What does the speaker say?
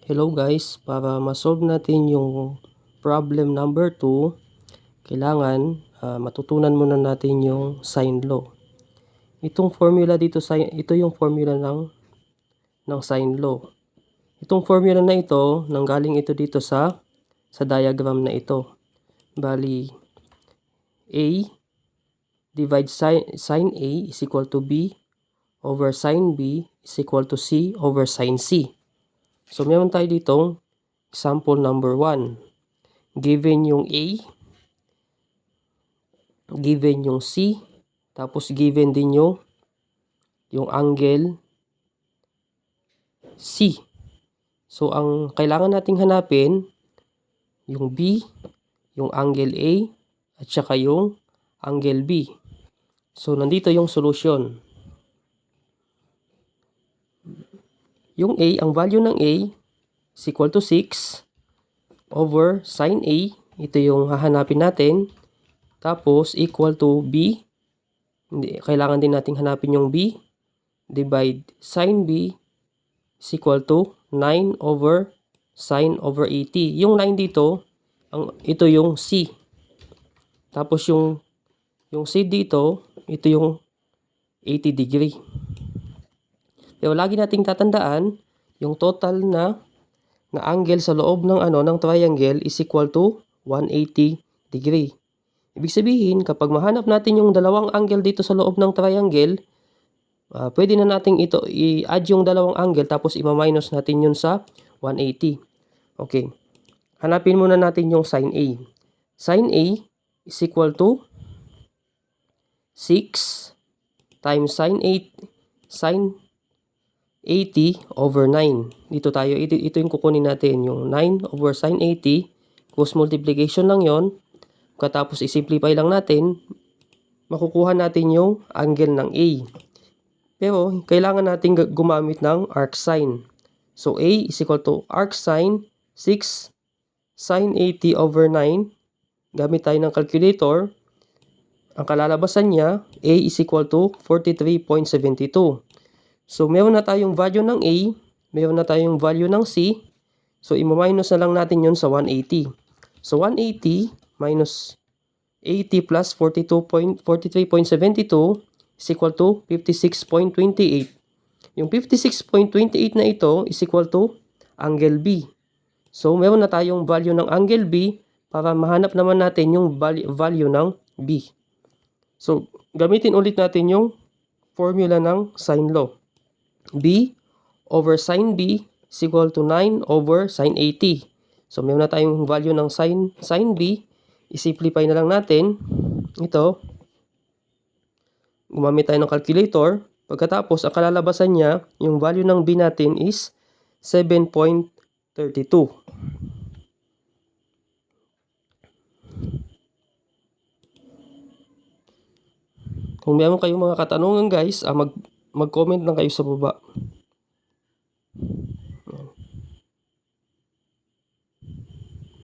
Hello guys, para ma-solve natin yung problem number 2, kailangan matutunan muna natin yung sine law. Ito yung formula ng sine law. Itong formula na ito, nanggaling ito dito sa diagram na ito. Bali, A divide sine A is equal to B over sine B is equal to C over sine C. So, meron tayo ditong example number 1. Given yung A, given yung C, tapos given din yung angle C. So, ang kailangan nating hanapin, yung B, yung angle A, at saka yung angle B. So, nandito yung solution. Yung A, ang value ng A is equal to 6 over sine A. Ito yung hahanapin natin. Tapos, equal to B. Kailangan din nating hanapin yung B. Divide sine B is equal to 9 over sine over 80. Yung 9 dito, ito yung C. Tapos yung C dito, ito yung 80 degree. Pero lagi nating tatandaan, yung total na angle sa loob ng triangle is equal to 180 degree. Ibig sabihin, kapag mahanap natin yung dalawang angle dito sa loob ng triangle, pwede na nating i-add yung dalawang angle tapos i-minus natin yun sa 180. Okay. Hanapin muna natin yung sine A. Sine A is equal to 6 times sine 80 over 9. Dito tayo, ito yung kukunin natin, yung 9 over sine 80, cross multiplication lang yon. Katapos i-simplify lang natin, makukuha natin yung angle ng A. Pero kailangan natin gumamit ng arc sine. So A is equal to arc sine 6 sine 80 over 9. Gamit tayo ng calculator. Ang kalalabasan niya, A is equal to 43.72. So, meron na tayong value ng A, meron na tayong value ng C. So, i-minus na lang natin yun sa 180. So, 180 minus 80 plus 43.72 is equal to 56.28. Yung 56.28 na ito is equal to angle B. So, meron na tayong value ng angle B para mahanap naman natin yung value ng B. So, gamitin ulit natin yung formula ng sine law. B over sine B is equal to 9 over sine 80. So, meron na tayong value ng sine B. I-simplify na lang natin. Ito. Gumamit tayo ng calculator. Pagkatapos, ang kalalabasan niya, yung value ng B natin is 7.32. Kung meron kayong mga katanungan guys, mag-comment lang kayo sa baba.